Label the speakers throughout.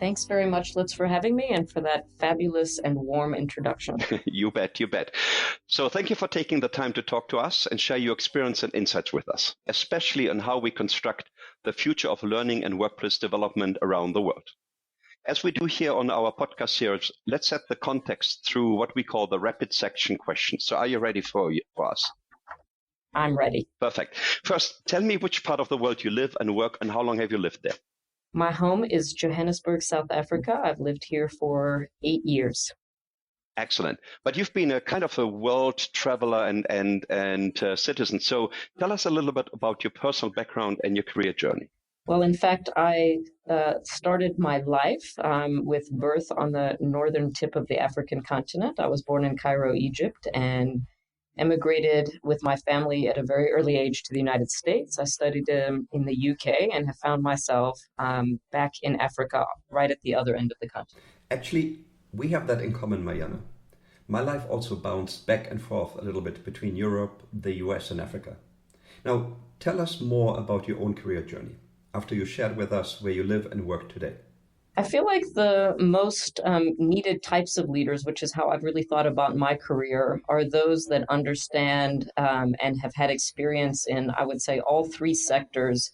Speaker 1: Thanks very much, Lutz, for having me and for that fabulous and warm introduction.
Speaker 2: You bet, you bet. So thank you for taking the time to talk to us and share your experience and insights with us, especially on how we construct the future of learning and workplace development around the world. As we do here on our podcast series, let's set the context through what we call the rapid section questions. So are you ready for us?
Speaker 1: I'm ready.
Speaker 2: Perfect. First, tell me which part of the world you live and work and how long have you lived there?
Speaker 1: My home is Johannesburg, South Africa. I've lived here for 8 years.
Speaker 2: Excellent. But you've been a kind of a world traveler and citizen. So tell us a little bit about your personal background and your career journey.
Speaker 1: Well, in fact, I started my life with birth on the northern tip of the African continent. I was born in Cairo, Egypt, and emigrated with my family at a very early age to the United States. I studied in the UK and have found myself back in Africa, right at the other end of the continent.
Speaker 3: Actually, we have that in common, Maryana. My life also bounced back and forth a little bit between Europe, the US, and Africa. Now, tell us more about your own career journey after you shared with us where you live and work today.
Speaker 1: I feel like the most needed types of leaders, which is how I've really thought about my career, are those that understand and have had experience in, I would say, all three sectors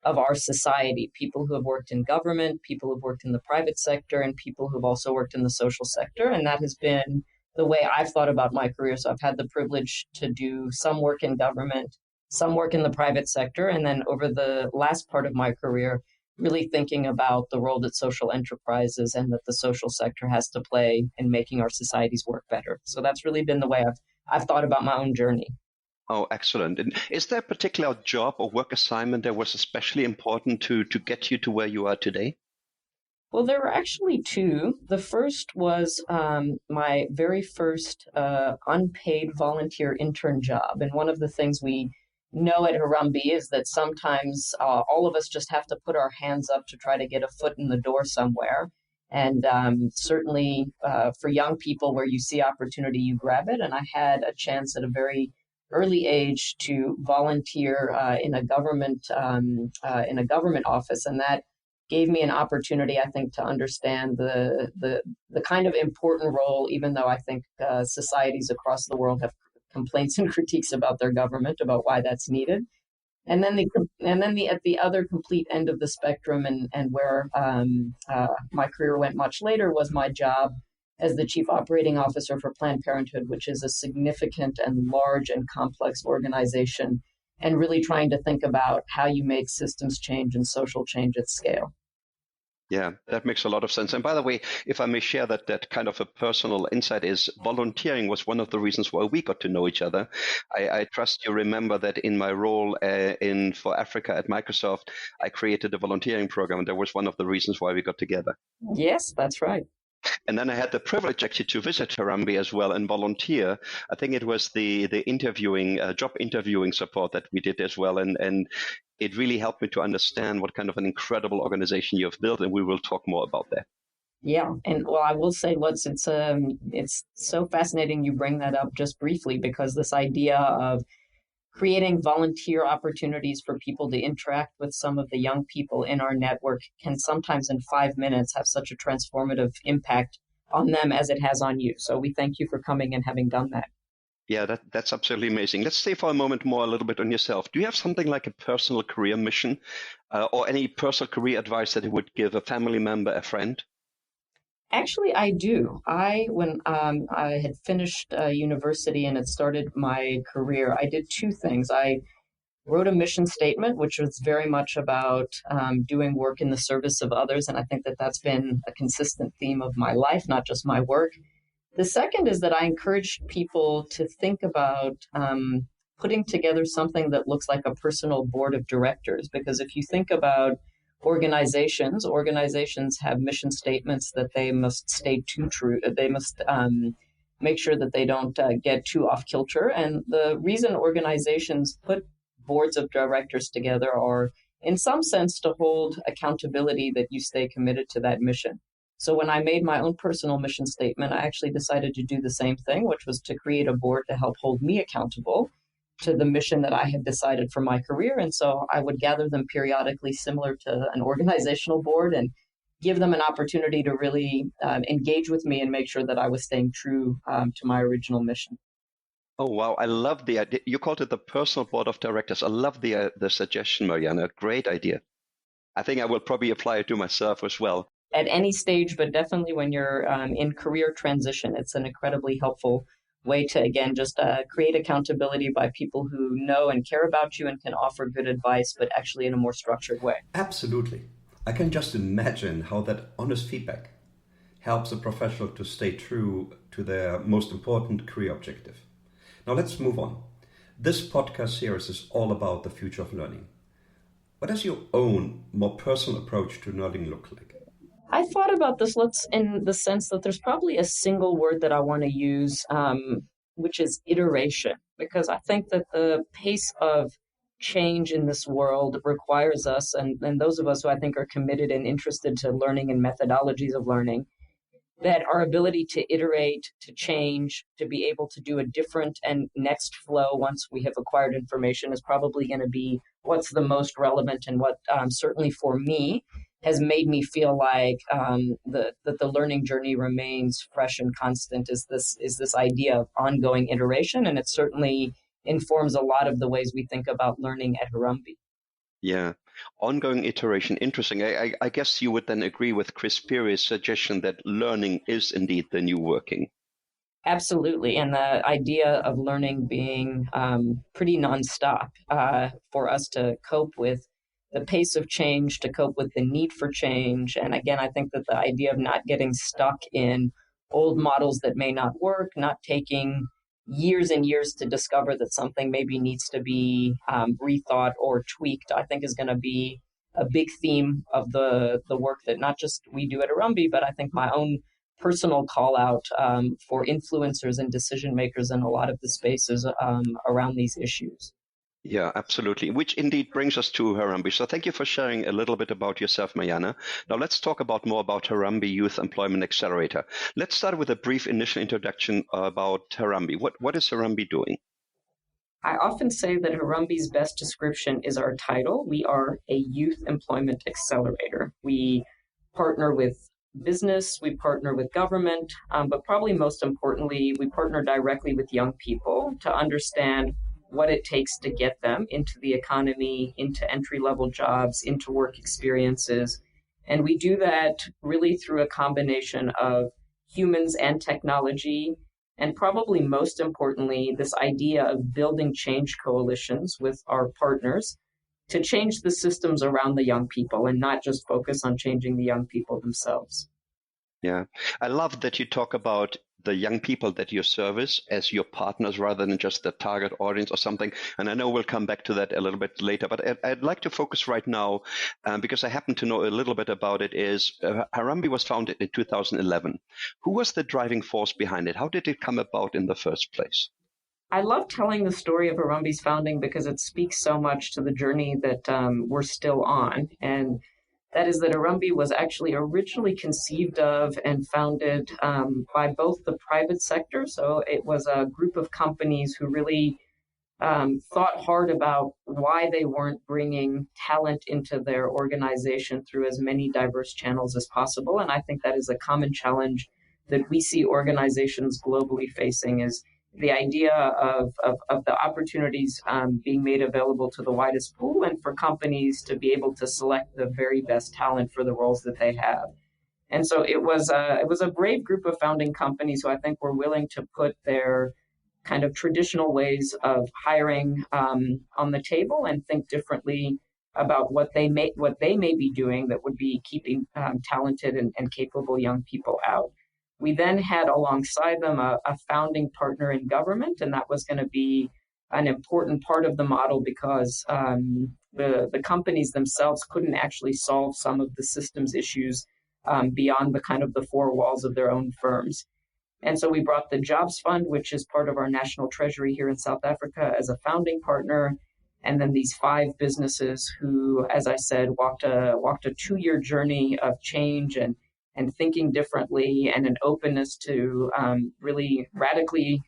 Speaker 1: of our society. People who have worked in government, people who have worked in the private sector, and people who have also worked in the social sector. And that has been the way I've thought about my career. So I've had the privilege to do some work in government, some work in the private sector, and then over the last part of my career, really thinking about the role that social enterprises and that the social sector has to play in making our societies work better. So that's really been the way I've thought about my own journey.
Speaker 2: Oh, excellent. And is there a particular job or work assignment that was especially important to get you to where you are today?
Speaker 1: Well, there were actually two. The first was my very first unpaid volunteer intern job. And one of the things we know at Harambee is that sometimes all of us just have to put our hands up to try to get a foot in the door somewhere. And certainly for young people, where you see opportunity, you grab it. And I had a chance at a very early age to volunteer in a government office, and that gave me an opportunity, I think, to understand the kind of important role, even though I think societies across the world have complaints and critiques about their government, about why that's needed. And then at the other complete end of the spectrum, and where my career went much later, was my job as the chief operating officer for Planned Parenthood, which is a significant and large and complex organization, and really trying to think about how you make systems change and social change at scale.
Speaker 2: Yeah, that makes a lot of sense. And by the way, if I may share that kind of a personal insight, is volunteering was one of the reasons why we got to know each other. I trust you remember that in my role for Africa at Microsoft, I created a volunteering program, and that was one of the reasons why we got together.
Speaker 1: Yes, that's right.
Speaker 2: And then I had the privilege actually to visit Harambee as well and volunteer. I think it was the interviewing, job interviewing support that we did as well. And it really helped me to understand what kind of an incredible organization you have built. And we will talk more about that.
Speaker 1: Yeah. And well, I will say, Lutz, it's so fascinating you bring that up just briefly, because this idea of creating volunteer opportunities for people to interact with some of the young people in our network can sometimes in 5 minutes have such a transformative impact on them as it has on you. So we thank you for coming and having done that.
Speaker 2: Yeah, that's absolutely amazing. Let's stay for a moment more a little bit on yourself. Do you have something like a personal career mission or any personal career advice that you would give a family member, a friend?
Speaker 1: Actually, I do. When I had finished university and had started my career, I did two things. I wrote a mission statement, which was very much about doing work in the service of others. And I think that that's been a consistent theme of my life, not just my work. The second is that I encourage people to think about putting together something that looks like a personal board of directors. Because if you think about organizations have mission statements that they must stay true. They must make sure that they don't get too off kilter. And the reason organizations put boards of directors together are, in some sense, to hold accountability that you stay committed to that mission. So when I made my own personal mission statement, I actually decided to do the same thing, which was to create a board to help hold me accountable to the mission that I had decided for my career. And so I would gather them periodically, similar to an organizational board, and give them an opportunity to really engage with me and make sure that I was staying true to my original mission.
Speaker 2: Oh, wow. I love the idea. You called it the personal board of directors. I love the suggestion, Maryana. Great idea. I think I will probably apply it to myself as well.
Speaker 1: At any stage, but definitely when you're in career transition, it's an incredibly helpful way to, again, just create accountability by people who know and care about you and can offer good advice, but actually in a more structured way.
Speaker 3: Absolutely. I can just imagine how that honest feedback helps a professional to stay true to their most important career objective. Now let's move on. This podcast series is all about the future of learning. What does your own, more personal approach to learning look like?
Speaker 1: I thought about this, in the sense that there's probably a single word that I want to use, which is iteration, because I think that the pace of change in this world requires us, and those of us who I think are committed and interested to learning and methodologies of learning, that our ability to iterate, to change, to be able to do a different and next flow once we have acquired information is probably going to be what's the most relevant, and what certainly for me has made me feel like that the learning journey remains fresh and constant is this idea of ongoing iteration, and it certainly informs a lot of the ways we think about learning at Harambee.
Speaker 2: Yeah, ongoing iteration. Interesting. I guess you would then agree with Chris Perry's suggestion that learning is indeed the new working.
Speaker 1: Absolutely. And the idea of learning being pretty nonstop for us to cope with the pace of change, to cope with the need for change. And again, I think that the idea of not getting stuck in old models that may not work, not taking years and years to discover that something maybe needs to be rethought or tweaked, I think is going to be a big theme of the work that not just we do at Harambee, but I think my own personal call out for influencers and decision makers in a lot of the spaces around these issues.
Speaker 2: Yeah, absolutely. Which indeed brings us to Harambee. So thank you for sharing a little bit about yourself, Maryana. Now let's talk more about Harambee Youth Employment Accelerator. Let's start with a brief initial introduction about Harambee. What is Harambee doing?
Speaker 1: I often say that Harambee's best description is our title. We are a youth employment accelerator. We partner with business, we partner with government, but probably most importantly, we partner directly with young people to understand what it takes to get them into the economy, into entry-level jobs, into work experiences. And we do that really through a combination of humans and technology, and probably most importantly, this idea of building change coalitions with our partners to change the systems around the young people and not just focus on changing the young people themselves.
Speaker 2: Yeah, I love that you talk about the young people that you service as your partners rather than just the target audience or something. And I know we'll come back to that a little bit later, but I'd like to focus right now, because I happen to know a little bit about it, is Harambee was founded in 2011. Who was the driving force behind it? How did it come about in the first place?
Speaker 1: I love telling the story of Harambee's founding because it speaks so much to the journey that we're still on. And that is that Harambee was actually originally conceived of and founded by both the private sector. So it was a group of companies who really thought hard about why they weren't bringing talent into their organization through as many diverse channels as possible. And I think that is a common challenge that we see organizations globally facing, is the idea of the opportunities being made available to the widest pool, and for companies to be able to select the very best talent for the roles that they have. And so it was a brave group of founding companies who I think were willing to put their kind of traditional ways of hiring on the table and think differently about what they may be doing that would be keeping talented and capable young people out. We then had alongside them a founding partner in government, and that was going to be an important part of the model because the companies themselves couldn't actually solve some of the systems issues beyond the kind of the four walls of their own firms. And so we brought the Jobs Fund, which is part of our national treasury here in South Africa, as a founding partner. And then these 5 businesses who, as I said, walked a 2-year journey of change and thinking differently, and an openness to really radically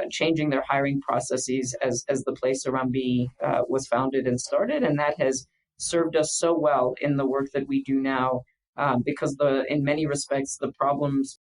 Speaker 1: changing their hiring processes as the place Harambee was founded and started. And that has served us so well in the work that we do now because in many respects, the problems